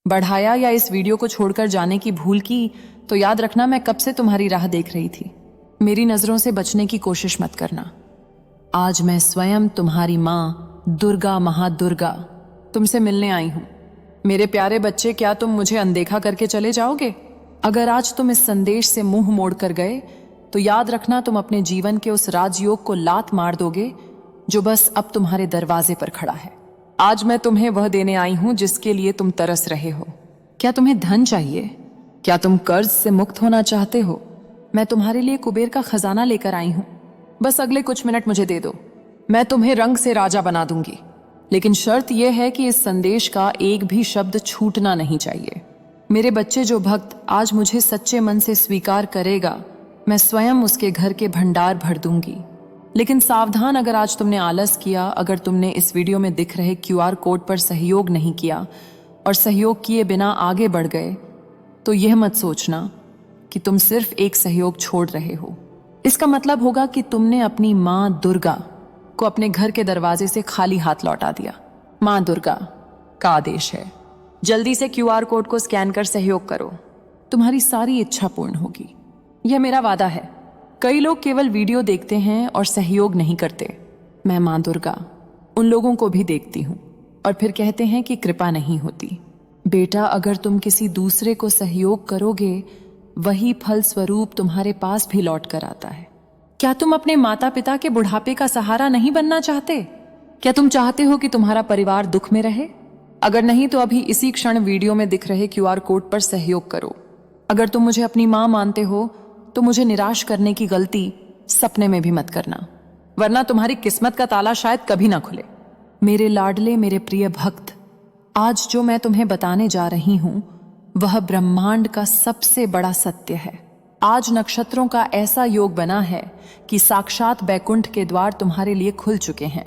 बढ़ाया या इस वीडियो को छोड़कर जाने की भूल की तो याद रखना मैं कब से तुम्हारी राह देख रही थी। मेरी नजरों से बचने की कोशिश मत करना। आज मैं स्वयं तुम्हारी माँ दुर्गा महादुर्गा तुमसे मिलने आई हूं। मेरे प्यारे बच्चे, क्या तुम मुझे अनदेखा करके चले जाओगे? अगर आज तुम इस संदेश से मुंह मोड़ कर गए तो याद रखना तुम अपने जीवन के उस राजयोग को लात मार दोगे जो बस अब तुम्हारे दरवाजे पर खड़ा है। आज मैं तुम्हें वह देने आई हूं जिसके लिए तुम तरस रहे हो। क्या तुम्हें धन चाहिए? क्या तुम कर्ज से मुक्त होना चाहते हो? मैं तुम्हारे लिए कुबेर का खजाना लेकर आई हूं। बस अगले कुछ मिनट मुझे दे दो, मैं तुम्हें रंग से राजा बना दूंगी। लेकिन शर्त यह है कि इस संदेश का एक भी शब्द छूटना नहीं चाहिए। मेरे बच्चे, जो भक्त आज मुझे सच्चे मन से स्वीकार करेगा, मैं स्वयं उसके घर के भंडार भर दूंगी। लेकिन सावधान, अगर आज तुमने आलस किया, अगर तुमने इस वीडियो में दिख रहे QR कोड पर सहयोग नहीं किया और सहयोग किए बिना आगे बढ़ गए, तो यह मत सोचना कि तुम सिर्फ एक सहयोग छोड़ रहे हो। इसका मतलब होगा कि तुमने अपनी माँ दुर्गा को अपने घर के दरवाजे से खाली हाथ लौटा दिया। माँ दुर्गा का आदेश है, जल्दी से QR कोड को स्कैन कर सहयोग करो, तुम्हारी सारी इच्छा पूर्ण होगी। यह मेरा वादा है। कई लोग केवल वीडियो देखते हैं और सहयोग नहीं करते। मैं माँ दुर्गा उन लोगों को भी देखती हूँ और फिर कहते हैं कि कृपा नहीं होती। बेटा, अगर तुम किसी दूसरे को सहयोग करोगे, वही फल स्वरूप तुम्हारे पास भी लौट कर आता है। क्या तुम अपने माता पिता के बुढ़ापे का सहारा नहीं बनना चाहते? क्या तुम चाहते हो कि तुम्हारा परिवार दुख में रहे? अगर नहीं तो अभी इसी क्षण वीडियो में दिख रहे QR कोड पर सहयोग करो। अगर तुम मुझे अपनी माँ मानते हो तो मुझे निराश करने की गलती सपने में भी मत करना, वरना तुम्हारी किस्मत का ताला शायद कभी ना खुले। मेरे लाडले, मेरे प्रिय भक्त, आज जो मैं तुम्हें बताने जा रही हूं वह ब्रह्मांड का सबसे बड़ा सत्य है। आज नक्षत्रों का ऐसा योग बना है कि साक्षात बैकुंठ के द्वार तुम्हारे लिए खुल चुके हैं।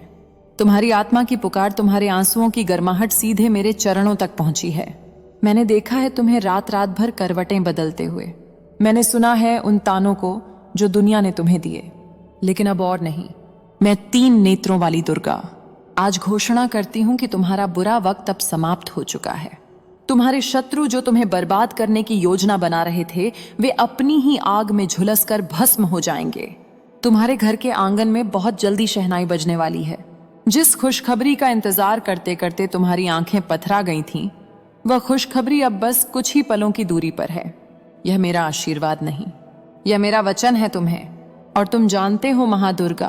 तुम्हारी आत्मा की पुकार, तुम्हारे आंसुओं की गर्माहट सीधे मेरे चरणों तक पहुंची है। मैंने देखा है तुम्हें रात रात भर करवटें बदलते हुए। मैंने सुना है उन तानों को जो दुनिया ने तुम्हें दिए, लेकिन अब और नहीं। मैं 3 नेत्रों वाली दुर्गा आज घोषणा करती हूं कि तुम्हारा बुरा वक्त अब समाप्त हो चुका है। तुम्हारे शत्रु जो तुम्हें बर्बाद करने की योजना बना रहे थे, वे अपनी ही आग में झुलस कर भस्म हो जाएंगे। तुम्हारे घर के आंगन में बहुत जल्दी शहनाई बजने वाली है। जिस खुशखबरी का इंतजार करते करते तुम्हारी आंखें पथरा गई थीं, वह खुशखबरी अब बस कुछ ही पलों की दूरी पर है। यह मेरा आशीर्वाद नहीं, यह मेरा वचन है तुम्हें। और तुम जानते हो, महादुर्गा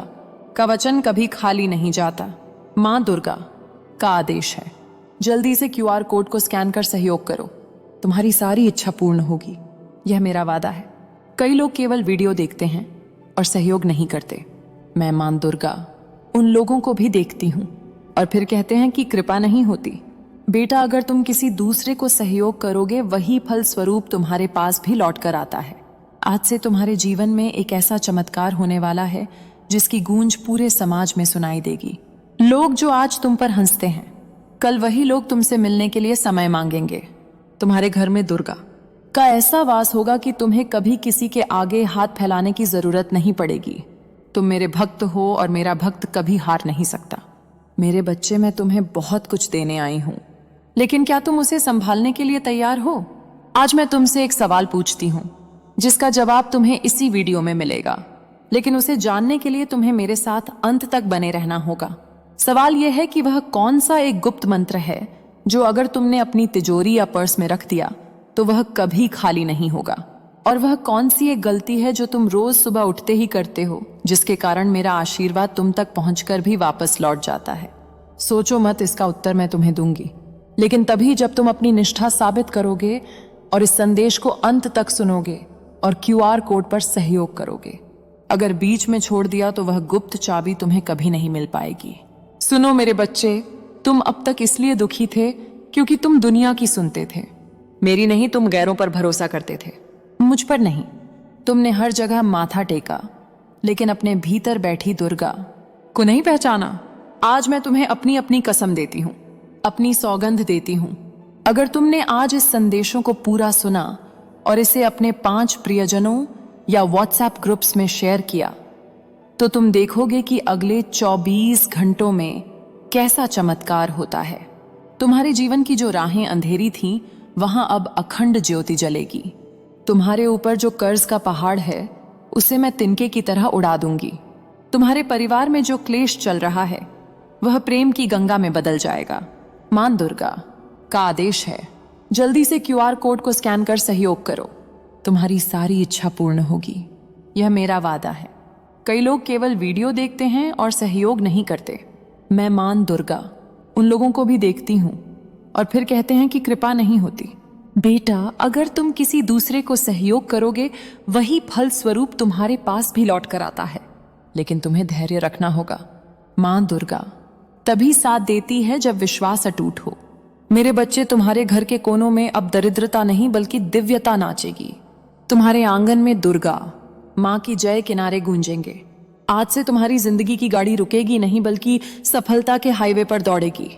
का वचन कभी खाली नहीं जाता। माँ दुर्गा का आदेश है, जल्दी से QR कोड को स्कैन कर सहयोग करो, तुम्हारी सारी इच्छा पूर्ण होगी। यह मेरा वादा है। कई लोग केवल वीडियो देखते हैं और सहयोग नहीं करते। मैं माँ दुर्गा उन लोगों को भी देखती हूँ और फिर कहते हैं कि कृपा नहीं होती। बेटा, अगर तुम किसी दूसरे को सहयोग करोगे, वही फल स्वरूप तुम्हारे पास भी लौट कर आता है। आज से तुम्हारे जीवन में एक ऐसा चमत्कार होने वाला है जिसकी गूंज पूरे समाज में सुनाई देगी। लोग जो आज तुम पर हंसते हैं, कल वही लोग तुमसे मिलने के लिए समय मांगेंगे। तुम्हारे घर में दुर्गा का ऐसा वास होगा कि तुम्हें कभी किसी के आगे हाथ फैलाने की जरूरत नहीं पड़ेगी। तुम मेरे भक्त हो और मेरा भक्त कभी हार नहीं सकता। मेरे बच्चे, मैं तुम्हें बहुत कुछ देने आई हूं, लेकिन क्या तुम उसे संभालने के लिए तैयार हो? आज मैं तुमसे एक सवाल पूछती हूँ जिसका जवाब तुम्हें इसी वीडियो में मिलेगा, लेकिन उसे जानने के लिए तुम्हें मेरे साथ अंत तक बने रहना होगा। सवाल यह है कि वह कौन सा एक गुप्त मंत्र है जो अगर तुमने अपनी तिजोरी या पर्स में रख दिया तो वह कभी खाली नहीं होगा, और वह कौन सी एक गलती है जो तुम रोज सुबह उठते ही करते हो, जिसके कारण मेरा आशीर्वाद तुम तक पहुंचकर भी वापस लौट जाता है। सोचो मत, इसका उत्तर मैं तुम्हें दूंगी, लेकिन तभी जब तुम अपनी निष्ठा साबित करोगे और इस संदेश को अंत तक सुनोगे और QR कोड पर सहयोग करोगे। अगर बीच में छोड़ दिया तो वह गुप्त चाबी तुम्हें कभी नहीं मिल पाएगी। सुनो मेरे बच्चे, तुम अब तक इसलिए दुखी थे क्योंकि तुम दुनिया की सुनते थे, मेरी नहीं। तुम गैरों पर भरोसा करते थे, मुझ पर नहीं। तुमने हर जगह माथा टेका, लेकिन अपने भीतर बैठी दुर्गा को नहीं पहचाना। आज मैं तुम्हें अपनी अपनी कसम देती हूँ, अपनी सौगंध देती हूँ। अगर तुमने आज इस संदेशों को पूरा सुना और इसे अपने 5 प्रियजनों या WhatsApp ग्रुप्स में शेयर किया, तो तुम देखोगे कि अगले 24 घंटों में कैसा चमत्कार होता है। तुम्हारे जीवन की जो राहें अंधेरी थीं, वहां अब अखंड ज्योति जलेगी। तुम्हारे ऊपर जो कर्ज का पहाड़ है उसे मैं तिनके की तरह उड़ा दूंगी। तुम्हारे परिवार में जो क्लेश चल रहा है वह प्रेम की गंगा में बदल जाएगा। मां दुर्गा का आदेश है, जल्दी से QR कोड को स्कैन कर सहयोग करो, तुम्हारी सारी इच्छा पूर्ण होगी। यह मेरा वादा है। कई लोग केवल वीडियो देखते हैं और सहयोग नहीं करते। मैं मां दुर्गा उन लोगों को भी देखती हूं और फिर कहते हैं कि कृपा नहीं होती। बेटा, अगर तुम किसी दूसरे को सहयोग करोगे वही फल स्वरूप तुम्हारे पास भी लौट कर आता है, लेकिन तुम्हें धैर्य रखना होगा। मां दुर्गा तभी साथ देती है जब विश्वास अटूट हो। मेरे बच्चे, तुम्हारे घर के कोनों में अब दरिद्रता नहीं बल्कि दिव्यता नाचेगी। तुम्हारे आंगन में दुर्गा मां की जय किनारे गूंजेंगे। आज से तुम्हारी जिंदगी की गाड़ी रुकेगी नहीं बल्कि सफलता के हाईवे पर दौड़ेगी।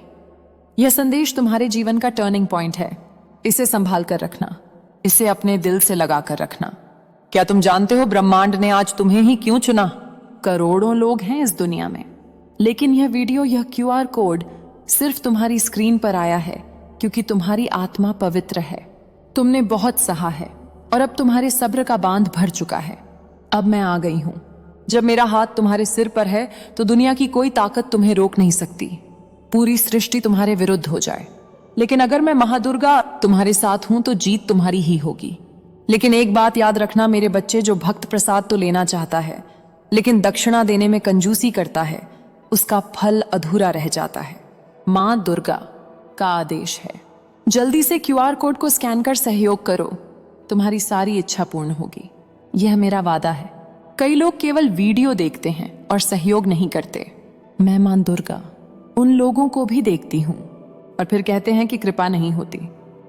यह संदेश तुम्हारे जीवन का टर्निंग पॉइंट है। इसे संभाल कर रखना, इसे अपने दिल से लगा कर रखना। क्या तुम जानते हो ब्रह्मांड ने आज तुम्हें ही क्यों चुना? करोड़ों लोग हैं इस दुनिया में, लेकिन यह वीडियो, यह QR कोड सिर्फ तुम्हारी स्क्रीन पर आया है क्योंकि तुम्हारी आत्मा पवित्र है। तुमने बहुत सहा है और अब तुम्हारे सब्र का बांध भर चुका है। अब मैं आ गई हूं। जब मेरा हाथ तुम्हारे सिर पर है तो दुनिया की कोई ताकत तुम्हें रोक नहीं सकती। पूरी सृष्टि तुम्हारे विरुद्ध हो जाए, लेकिन अगर मैं महादुर्गा तुम्हारे साथ हूं तो जीत तुम्हारी ही होगी। लेकिन एक बात याद रखना मेरे बच्चे, जो भक्त प्रसाद तो लेना चाहता है लेकिन दक्षिणा देने में कंजूसी करता है, उसका फल अधूरा रह जाता है। मां दुर्गा का आदेश है, जल्दी से QR कोड को स्कैन कर सहयोग करो, तुम्हारी सारी इच्छा पूर्ण होगी। यह मेरा वादा है। कई लोग केवल वीडियो देखते हैं और सहयोग नहीं करते। मैं मां दुर्गा उन लोगों को भी देखती हूं और फिर कहते हैं कि कृपा नहीं होती।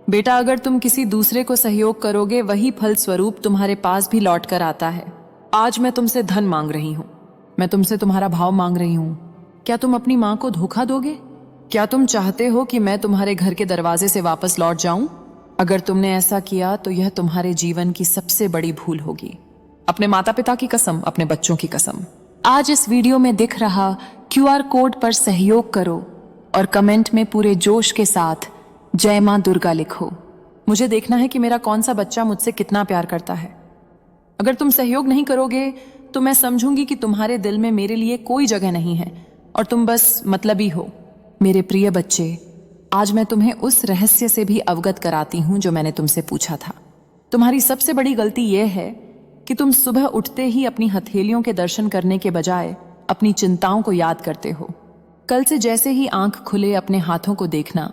बेटा, अगर तुम किसी दूसरे को सहयोग करोगे वही फल स्वरूप तुम्हारे पास भी लौट कर आता है। आज मैं तुमसे धन मांग रही हूं, मैं तुमसे तुम्हारा भाव मांग रही हूं। क्या तुम अपनी मां को धोखा दोगे? क्या तुम चाहते हो कि मैं तुम्हारे घर के दरवाजे से वापस लौट जाऊं? अगर तुमने ऐसा किया तो यह तुम्हारे जीवन की सबसे बड़ी भूल होगी। अपने माता पिता की कसम, अपने बच्चों की कसम। आज इस वीडियो में दिख रहा QR कोड पर सहयोग करो और कमेंट में पूरे जोश के साथ जय मां दुर्गा लिखो। मुझे देखना है कि मेरा कौन सा बच्चा मुझसे कितना प्यार करता है। अगर तुम सहयोग नहीं करोगे तो मैं समझूंगी कि तुम्हारे दिल में मेरे लिए कोई जगह नहीं है और तुम बस मतलबी हो। मेरे प्रिय बच्चे, आज मैं तुम्हें उस रहस्य से भी अवगत कराती हूं जो मैंने तुमसे पूछा था। तुम्हारी सबसे बड़ी गलती यह है कि तुम सुबह उठते ही अपनी हथेलियों के दर्शन करने के बजाय अपनी चिंताओं को याद करते हो। कल से जैसे ही आंख खुले अपने हाथों को देखना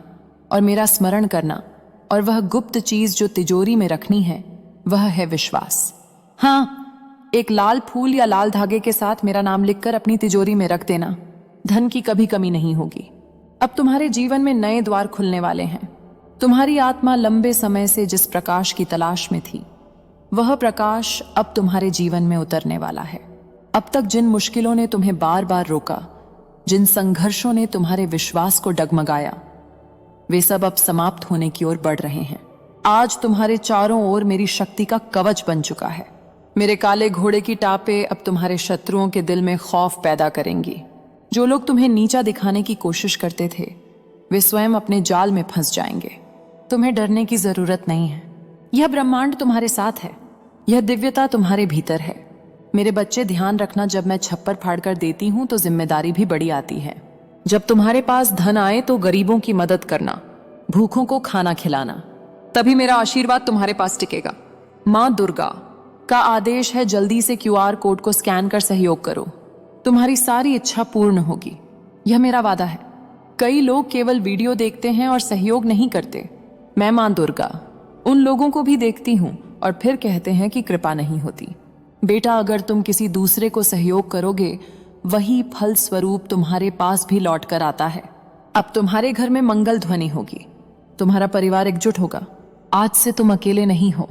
और मेरा स्मरण करना, और वह गुप्त चीज जो तिजोरी में रखनी है वह है विश्वास। हाँ, एक लाल फूल या लाल धागे के साथ मेरा नाम लिखकर अपनी तिजोरी में रख देना। धन की कभी कमी नहीं होगी। अब तुम्हारे जीवन में नए द्वार खुलने वाले हैं। तुम्हारी आत्मा लंबे समय से जिस प्रकाश की तलाश में थी वह प्रकाश अब तुम्हारे जीवन में उतरने वाला है। अब तक जिन मुश्किलों ने तुम्हें बार बार रोका, जिन संघर्षों ने तुम्हारे विश्वास को डगमगाया, वे सब अब समाप्त होने की ओर बढ़ रहे हैं। आज तुम्हारे चारों ओर मेरी शक्ति का कवच बन चुका है। मेरे काले घोड़े की टापें अब तुम्हारे शत्रुओं के दिल में खौफ पैदा करेंगी। जो लोग तुम्हें नीचा दिखाने की कोशिश करते थे वे स्वयं अपने जाल में फंस जाएंगे। तुम्हें डरने की जरूरत नहीं है। यह ब्रह्मांड तुम्हारे साथ है, यह दिव्यता तुम्हारे भीतर है। मेरे बच्चे, ध्यान रखना, जब मैं छप्पर फाड़कर देती हूं तो जिम्मेदारी भी बड़ी आती है। जब तुम्हारे पास धन आए तो गरीबों की मदद करना, भूखों को खाना खिलाना, तभी मेरा आशीर्वाद तुम्हारे पास टिकेगा। मां दुर्गा का आदेश है, जल्दी से QR कोड को स्कैन कर सहयोग करो, तुम्हारी सारी इच्छा पूर्ण होगी। यह मेरा वादा है। कई लोग केवल वीडियो देखते हैं और सहयोग नहीं करते। मैं मां दुर्गा उन लोगों को भी देखती हूं और फिर कहते हैं कि कृपा नहीं होती। बेटा, अगर तुम किसी दूसरे को सहयोग करोगे वही फल स्वरूप तुम्हारे पास भी लौट कर आता है। अब तुम्हारे घर में मंगल ध्वनि होगी, तुम्हारा परिवार एकजुट होगा। आज से तुम अकेले नहीं हो।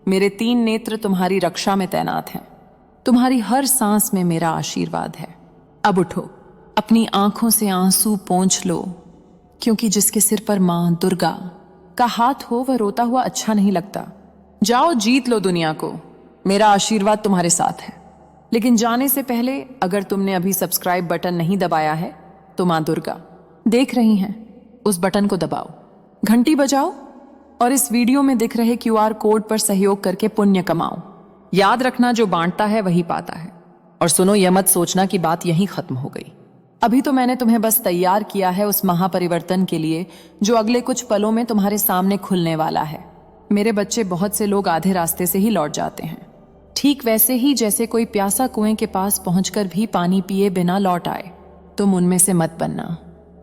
मेरे 3 नेत्र तुम्हारी रक्षा में तैनात हैं। तुम्हारी हर सांस में मेरा आशीर्वाद है। अब उठो, अपनी आंखों से आंसू पोंछ लो, क्योंकि जिसके सिर पर मां दुर्गा का हाथ हो वह रोता हुआ अच्छा नहीं लगता। जाओ, जीत लो दुनिया को। मेरा आशीर्वाद तुम्हारे साथ है। लेकिन जाने से पहले अगर तुमने अभी सब्सक्राइब बटन नहीं दबाया है तो मां दुर्गा देख रही हैं, उस बटन को दबाओ, घंटी बजाओ और इस वीडियो में दिख रहे QR कोड पर सहयोग करके पुण्य कमाओ। याद रखना, जो बांटता है वही पाता है। और सुनो, यह मत सोचना कि बात यहीं खत्म हो गई। अभी तो मैंने तुम्हें बस तैयार किया है उस महापरिवर्तन के लिए जो अगले कुछ पलों में तुम्हारे सामने खुलने वाला है। मेरे बच्चे, बहुत से लोग आधे रास्ते से ही लौट जाते हैं, ठीक वैसे ही जैसे कोई प्यासा कुएं के पास पहुंचकर भी पानी पिए बिना लौट आए। तुम उनमें से मत बनना।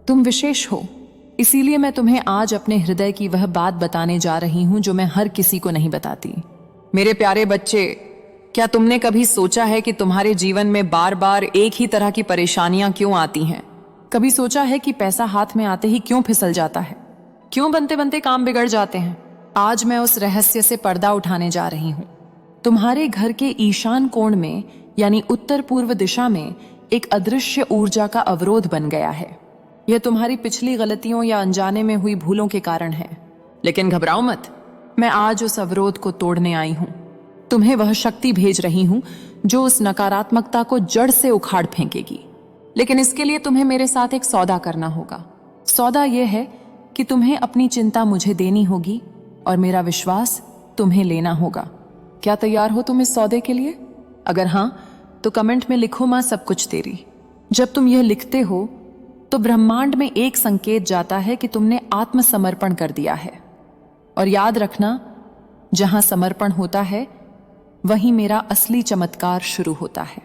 तुम विशेष हो, इसीलिए मैं तुम्हें आज अपने हृदय की वह बात बताने जा रही हूं जो मैं हर किसी को नहीं बताती। मेरे प्यारे बच्चे, क्या तुमने कभी सोचा है कि तुम्हारे जीवन में बार बार एक ही तरह की परेशानियां क्यों आती हैं? कभी सोचा है कि पैसा हाथ में आते ही क्यों फिसल जाता है? क्यों बनते बनते काम बिगड़ जाते हैं? आज मैं उस रहस्य से पर्दा उठाने जा रही हूं। तुम्हारे घर के ईशान कोण में, यानी उत्तर पूर्व दिशा में, एक अदृश्य ऊर्जा का अवरोध बन गया है। यह तुम्हारी पिछली गलतियों या अनजाने में हुई भूलों के कारण है। लेकिन घबराओ मत, मैं आज उस अवरोध को तोड़ने आई हूं। तुम्हें वह शक्ति भेज रही हूं जो उस नकारात्मकता को जड़ से उखाड़ फेंकेगी। लेकिन इसके लिए तुम्हें मेरे साथ एक सौदा करना होगा। सौदा यह है कि तुम्हें अपनी चिंता मुझे देनी होगी और मेरा विश्वास तुम्हें लेना होगा। क्या तैयार हो तुम इस सौदे के लिए? अगर हां, तो कमेंट में लिखो, मां सब कुछ तेरी। जब तुम यह लिखते हो तो ब्रह्मांड में एक संकेत जाता है कि तुमने आत्मसमर्पण कर दिया है। और याद रखना, जहां समर्पण होता है वहीं मेरा असली चमत्कार शुरू होता है।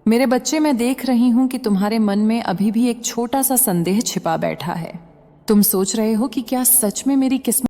मेरे बच्चे, मैं देख रही हूं कि तुम्हारे मन में अभी भी एक छोटा सा संदेह छिपा बैठा है। तुम सोच रहे हो कि क्या सच में मेरी किस्मत